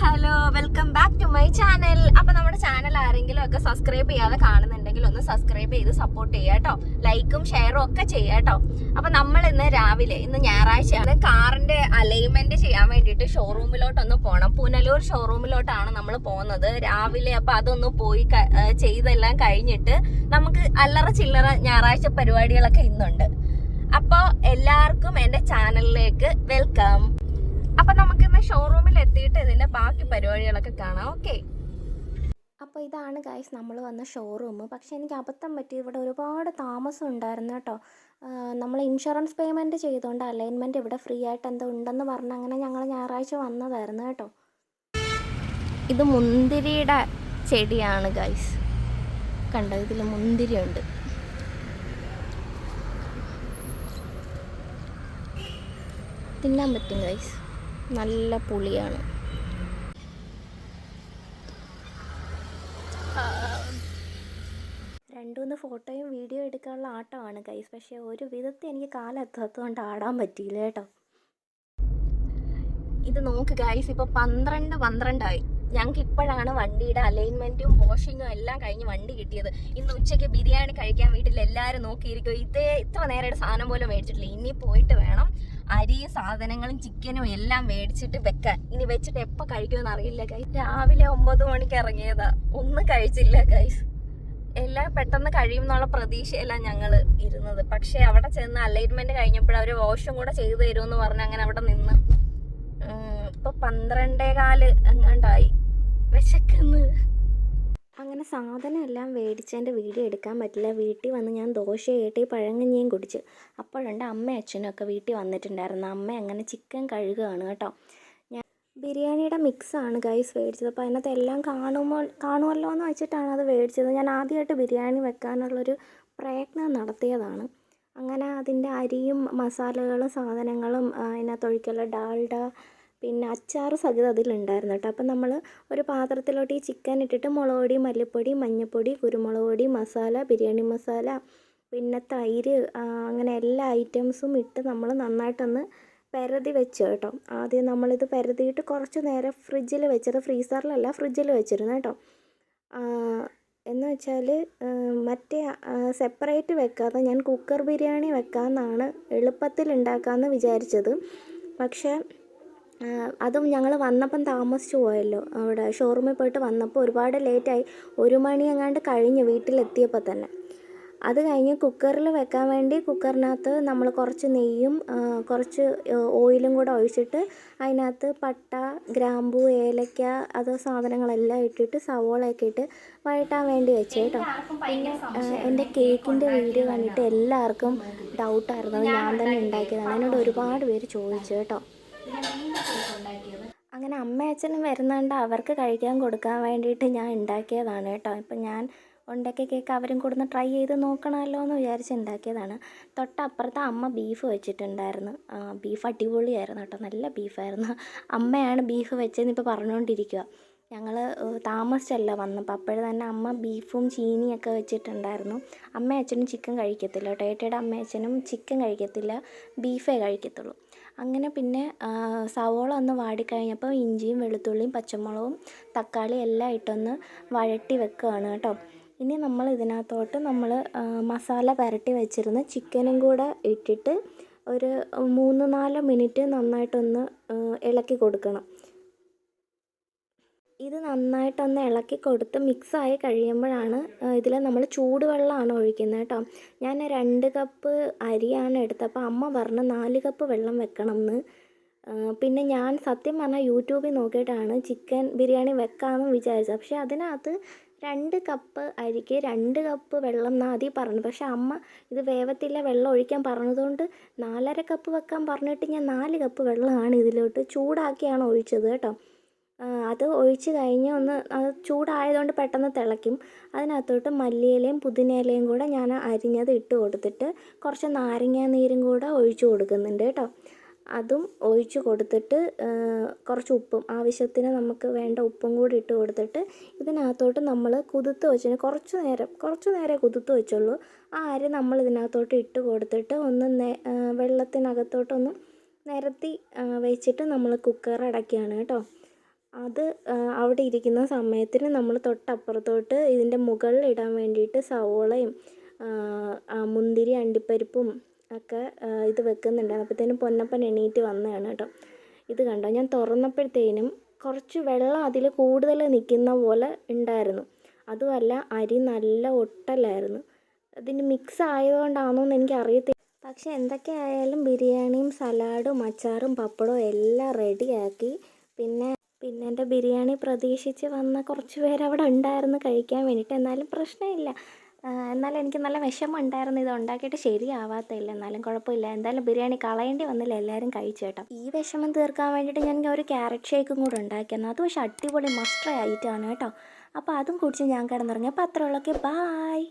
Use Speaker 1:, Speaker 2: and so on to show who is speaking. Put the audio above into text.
Speaker 1: Hello, welcome back to my channel. അപ്പൊ നമ്മുടെ channel ആരെങ്കിലും ഒക്കെ സബ്സ്ക്രൈബ് ചെയ്യാതെ കാണുന്നുണ്ടെങ്കിൽ ഒന്ന് സബ്സ്ക്രൈബ് ചെയ്ത് സപ്പോർട്ട് ചെയ്യുക കേട്ടോ. ലൈക്കും ഷെയറും ഒക്കെ ചെയ്യുക കേട്ടോ. അപ്പൊ നമ്മൾ ഇന്ന് ഞായറാഴ്ചയാണ്, കാറിന്റെ അലൈൻമെന്റ് ചെയ്യാൻ വേണ്ടിയിട്ട് ഷോറൂമിലോട്ടൊന്ന് പോകണം. പുനലൂർ ഷോറൂമിലോട്ടാണ് നമ്മൾ പോകുന്നത് രാവിലെ. അപ്പൊ അതൊന്ന് പോയി ചെയ്തെല്ലാം കഴിഞ്ഞിട്ട് നമുക്ക് അല്ലറ ചില്ലറ ഞായറാഴ്ച പരിപാടികളൊക്കെ ഇന്നുണ്ട്. അപ്പൊ എല്ലാവർക്കും എന്റെ ചാനലിലേക്ക് വെൽക്കം. അപ്പൊ നമുക്കിന്ന് ഷോറൂമിൽ എത്തിയിട്ട് ഇതിന്റെ ബാക്കി പരിപാടികളൊക്കെ കാണാം. ഓക്കെ. അപ്പോൾ ഇതാണ് ഗൈസ് നമ്മൾ വന്ന ഷോറൂം. പക്ഷേ എനിക്ക് അബദ്ധം പറ്റി, ഇവിടെ ഒരുപാട് താമസം ഉണ്ടായിരുന്നു കേട്ടോ. നമ്മൾ ഇൻഷുറൻസ് പേയ്മെൻറ്റ് ചെയ്തുകൊണ്ട് അലൈൻമെൻറ്റ് ഇവിടെ ഫ്രീ ആയിട്ട് എന്തോ ഉണ്ടെന്ന് പറഞ്ഞ് അങ്ങനെ ഞങ്ങൾ ഞായറാഴ്ച വന്നതായിരുന്നു കേട്ടോ. ഇത് മുന്തിരിയുടെ ചെടിയാണ് ഗൈസ്, കണ്ടോ, ഇതിൽ മുന്തിരി ഉണ്ട്. തിന്നാൻ പറ്റും ഗൈസ്, നല്ല പുളിയാണ്. രണ്ടുമൂന്ന് ഫോട്ടോയും വീഡിയോ എടുക്കാനുള്ള ആട്ടമാണ് ഗൈസ്. പക്ഷേ ഒരു വിധത്തിൽ എനിക്ക് കാലെത്താത്തതുകൊണ്ട് ആടാൻ പറ്റിയില്ല കേട്ടോ. ഇത് നോക്ക് ഗൈസ്, ഇപ്പോൾ 12 ഞങ്ങൾക്ക് ഇപ്പോഴാണ് വണ്ടിയുടെ അലൈൻമെൻറ്റും വാഷിങ്ങും എല്ലാം കഴിഞ്ഞ് വണ്ടി കിട്ടിയത്. ഇന്ന് ഉച്ചയ്ക്ക് ബിരിയാണി കഴിക്കാൻ വീട്ടിൽ എല്ലാവരും നോക്കിയിരിക്കും. ഇത്ര നേരമായിട്ട് സാധനം പോലും മേടിച്ചിട്ടില്ല. ഇനി പോയിട്ട് വേണം അരിയും സാധനങ്ങളും ചിക്കനും എല്ലാം മേടിച്ചിട്ട് വെക്കാൻ. ഇനി വെച്ചിട്ട് എപ്പോൾ കഴിക്കുമെന്ന് അറിയില്ല ഗൈസ്. രാവിലെ 9 മണിക്ക് ഇറങ്ങിയതാ, ഒന്നും കഴിച്ചില്ല ഗൈസ്. എല്ലാം പെട്ടെന്ന് കഴിയും എന്നുള്ള പ്രതീക്ഷയല്ല ഞങ്ങൾ ഇരുന്നത്. പക്ഷേ അവിടെ ചെന്ന് അലൈൻമെൻറ്റ് കഴിഞ്ഞപ്പോൾ അവർ വാഷും കൂടെ ചെയ്തു തരുമെന്ന് പറഞ്ഞ് അങ്ങനെ അവിടെ നിന്ന് ഇപ്പോൾ 12:15 എങ്ങാണ്ടായി. വിശക്കുന്നു. അങ്ങനെ സാധനം എല്ലാം മേടിച്ചതിൻ്റെ വീഡിയോ എടുക്കാൻ പറ്റില്ല. വീട്ടിൽ വന്ന് ഞാൻ ദോശ ഏട്ടി പഴങ്കഞ്ഞിയും കുടിച്ച്. അപ്പോഴുണ്ട് അമ്മയും അച്ഛനും ഒക്കെ വീട്ടിൽ വന്നിട്ടുണ്ടായിരുന്നു. അമ്മ അങ്ങനെ ചിക്കൻ കഴുകുകയാണ് കേട്ടോ. ഞാൻ ബിരിയാണിയുടെ മിക്സാണ് ഗൈസ് മേടിച്ചത്. അപ്പോൾ അതിനകത്ത് എല്ലാം കാണുമല്ലോ എന്ന് വെച്ചിട്ടാണ് അത് മേടിച്ചത്. ഞാൻ ആദ്യമായിട്ട് ബിരിയാണി വെക്കാനുള്ളൊരു പ്രയത്നം നടത്തിയതാണ്. അങ്ങനെ അതിൻ്റെ അരിയും മസാലകളും സാധനങ്ങളും അതിനകത്തൊഴിക്കുള്ള ഡാൽഡ പിന്നെ അച്ചാർ സഹിതം അതിലുണ്ടായിരുന്നു കേട്ടോ. അപ്പം നമ്മൾ ഒരു പാത്രത്തിലോട്ട് ഈ ചിക്കൻ ഇട്ടിട്ട് മുളക് പൊടി, മല്ലിപ്പൊടി, മഞ്ഞൾപ്പൊടി, കുരുമുളക് പൊടി, മസാല, ബിരിയാണി മസാല, പിന്നെ തൈര്, അങ്ങനെ എല്ലാ ഐറ്റംസും ഇട്ട് നമ്മൾ നന്നായിട്ടൊന്ന് പെരതി വെച്ചു കേട്ടോ. ആദ്യം നമ്മളിത് പെരതിയിട്ട് കുറച്ച് നേരം ഫ്രിഡ്ജിൽ വെച്ചത്, ഫ്രീസറിലല്ല ഫ്രിഡ്ജിൽ വെച്ചിരുന്നു കേട്ടോ. എന്ന് വെച്ചാൽ മറ്റേ സെപ്പറേറ്റ് വെക്കാതെ ഞാൻ കുക്കർ ബിരിയാണി വെക്കാമെന്നാണ് എളുപ്പത്തിൽ ഉണ്ടാക്കാമെന്ന് വിചാരിച്ചത്. പക്ഷേ അതും ഞങ്ങൾ വന്നപ്പം താമസിച്ചു പോയല്ലോ. അവിടെ ഷോറൂമിൽ പോയിട്ട് വന്നപ്പോൾ ഒരുപാട് ലേറ്റായി. 1 മണി എങ്ങാണ്ട് കഴിഞ്ഞ് വീട്ടിലെത്തിയപ്പോൾ തന്നെ. അത് കഴിഞ്ഞ് കുക്കറിൽ വെക്കാൻ വേണ്ടി കുക്കറിനകത്ത് നമ്മൾ കുറച്ച് നെയ്യും കുറച്ച് ഓയിലും കൂടെ ഒഴിച്ചിട്ട് അതിനകത്ത് പട്ട, ഗ്രാമ്പൂ, ഏലക്ക അത് സാധനങ്ങളെല്ലാം ഇട്ടിട്ട് സവോളയൊക്കെ ഇട്ട് വഴറ്റാൻ വേണ്ടി വെച്ചു കേട്ടോ. പിന്നെ എൻ്റെ കേക്കിൻ്റെ വീഡിയോ കണ്ടിട്ട് എല്ലാവർക്കും ഡൗട്ടായിരുന്നു അത് ഞാൻ തന്നെ ഉണ്ടാക്കിയതാണ്. എന്നോട് ഒരുപാട് പേര് ചോദിച്ചു കേട്ടോ. അങ്ങനെ അമ്മയും അച്ഛനും വരുന്നുണ്ട്, അവർക്ക് കഴിക്കാൻ കൊടുക്കാൻ വേണ്ടിയിട്ട് ഞാൻ ഉണ്ടാക്കിയതാണ് കേട്ടോ. ഇപ്പം ഞാൻ ഉണ്ടാക്കിയ കേക്ക് അവരും കൂടെ ട്രൈ ചെയ്ത് നോക്കണമല്ലോ എന്ന് വിചാരിച്ച് ഉണ്ടാക്കിയതാണ്. തൊട്ടപ്പുറത്ത് അമ്മ ബീഫ് വെച്ചിട്ടുണ്ടായിരുന്നു. ബീഫ് അടിപൊളിയായിരുന്നു കേട്ടോ, നല്ല ബീഫായിരുന്നു. അമ്മയാണ് ബീഫ് വെച്ചതെന്ന് ഇപ്പോൾ പറഞ്ഞുകൊണ്ടിരിക്കുക. ഞങ്ങൾ താമസിച്ചല്ല വന്നപ്പോൾ, അപ്പോഴ് തന്നെ അമ്മ ബീഫും ചീനിയൊക്കെ വെച്ചിട്ടുണ്ടായിരുന്നു. അമ്മയും അച്ഛനും ചിക്കൻ കഴിക്കത്തില്ല കേട്ടോ. ഏട്ടയുടെ അമ്മയും അച്ഛനും ചിക്കൻ കഴിക്കത്തില്ല, ബീഫേ കഴിക്കത്തുള്ളൂ. അങ്ങനെ പിന്നെ സവോള ഒന്ന് വാടിക്കഴിഞ്ഞപ്പോൾ ഇഞ്ചിയും വെളുത്തുള്ളിയും പച്ചമുളകും തക്കാളി എല്ലാം ഇട്ടൊന്ന് വഴട്ടി വെക്കുകയാണ് കേട്ടോ. ഇനി നമ്മൾ ഇതിനകത്തോട്ട് മസാല പുരട്ടി വെച്ചിരുന്ന ചിക്കനും കൂടെ ഇട്ടിട്ട് ഒരു 3-4 മിനിറ്റ് നന്നായിട്ടൊന്ന് ഇളക്കി കൊടുക്കണം. ഇത് നന്നായിട്ടൊന്ന് ഇളക്കി കൊടുത്ത് മിക്സായി കഴിയുമ്പോഴാണ് ഇതിൽ നമ്മൾ ചൂടുവെള്ളമാണ് ഒഴിക്കുന്നത് കേട്ടോ. ഞാൻ 2 കപ്പ് അരിയാണ് എടുത്തത്. അപ്പോൾ അമ്മ പറഞ്ഞു 4 കപ്പ് വെള്ളം വെക്കണം എന്ന്. പിന്നെ ഞാൻ സത്യം പറഞ്ഞാൽ യൂട്യൂബിൽ നോക്കിയിട്ടാണ് ചിക്കൻ ബിരിയാണി വെക്കാമെന്ന് വിചാരിച്ചത്. പക്ഷേ അതിനകത്ത് 2 കപ്പ് അരിക്ക് 2 കപ്പ് വെള്ളം എന്ന് ആദ്യം പറഞ്ഞു. പക്ഷേ അമ്മ ഇത് വേവത്തില്ല, വെള്ളം ഒഴിക്കാൻ പറഞ്ഞതുകൊണ്ട് 4.5 കപ്പ് വെക്കാൻ പറഞ്ഞിട്ട് ഞാൻ 4 കപ്പ് വെള്ളമാണ് ഇതിലോട്ട് ചൂടാക്കിയാണ് ഒഴിച്ചത് കേട്ടോ. അത് ഒഴിച്ച് കഴിഞ്ഞ് അത് ചൂടായതുകൊണ്ട് പെട്ടെന്ന് തിളയ്ക്കും. അതിനകത്തോട്ട് മല്ലിയിലയും പുതിനയിലയും കൂടെ ഞാൻ അരിഞ്ഞത് ഇട്ട് കൊടുത്തിട്ട് കുറച്ച് നാരങ്ങ നീരും കൂടെ ഒഴിച്ച് കൊടുക്കുന്നുണ്ട് കേട്ടോ. അതും ഒഴിച്ച് കൊടുത്തിട്ട് കുറച്ച് ഉപ്പും ആവശ്യത്തിന് നമുക്ക് വേണ്ട ഉപ്പും കൂടി ഇട്ട് കൊടുത്തിട്ട് ഇതിനകത്തോട്ട് നമ്മൾ കുതിർത്ത് വെച്ചതിന് കുറച്ച് നേരം കുതിർത്ത് വെച്ചുള്ളൂ. ആ അരി നമ്മൾ ഇതിനകത്തോട്ട് ഇട്ട് കൊടുത്തിട്ട് ഒന്ന് വെള്ളത്തിനകത്തോട്ടൊന്ന് നിരത്തി വെച്ചിട്ട് നമ്മൾ കുക്കർ അടയ്ക്കുകയാണ് കേട്ടോ.
Speaker 2: അത് അവിടെ ഇരിക്കുന്ന സമയത്തിന് നമ്മൾ തൊട്ടപ്പുറത്തോട്ട് ഇതിൻ്റെ മുകളിൽ ഇടാൻ വേണ്ടിയിട്ട് സവോളയും മുന്തിരി അണ്ടിപ്പരിപ്പും ഒക്കെ ഇത് വെക്കുന്നുണ്ടായിരുന്നു. അപ്പോഴത്തേനും പൊന്നപ്പൻ എണീറ്റ് വന്നതാണ് കേട്ടോ. ഇത് കണ്ടോ, ഞാൻ തുറന്നപ്പോഴത്തേനും കുറച്ച് വെള്ളം അതിൽ കൂടുതൽ നിൽക്കുന്ന പോലെ ഉണ്ടായിരുന്നു. അതുമല്ല, അരി നല്ല ഒട്ടലായിരുന്നു. അതിന് മിക്സ് ആയതുകൊണ്ടാണോ എന്ന് എനിക്ക് അറിയത്തില്ല. പക്ഷെ എന്തൊക്കെയായാലും ബിരിയാണിയും സലാഡും അച്ചാറും പപ്പടവും എല്ലാം റെഡിയാക്കി. പിന്നെ എൻ്റെ ബിരിയാണി പ്രതീക്ഷിച്ച് വന്ന കുറച്ച് പേരവിടെ ഉണ്ടായിരുന്നു കഴിക്കാൻ വേണ്ടിയിട്ട്. എന്നാലും പ്രശ്നമില്ല. എന്നാലും എനിക്ക് നല്ല വിഷമം ഉണ്ടായിരുന്നു ഇത് ഉണ്ടാക്കിയിട്ട് ശരിയാവാത്തതില്ല. എന്നാലും കുഴപ്പമില്ല, എന്തായാലും ബിരിയാണി കളയേണ്ടി വന്നില്ല, എല്ലാവരും കഴിച്ചു കേട്ടോ. ഈ വിഷമം തീർക്കാൻ വേണ്ടിയിട്ട് ഞാൻ ഒരു ക്യാരറ്റ് ഷേക്കും കൂടെ ഉണ്ടാക്കിയിരുന്നു. അത് പക്ഷേ അടിപൊളി മസ്റ്റ് ഐറ്റമാണ് കേട്ടോ. അപ്പോൾ അതും കുടിച്ച് ഞാൻ കിടന്നുറങ്ങി. അപ്പോൾ അത്രയുള്ളൊക്കെ, ബായ്.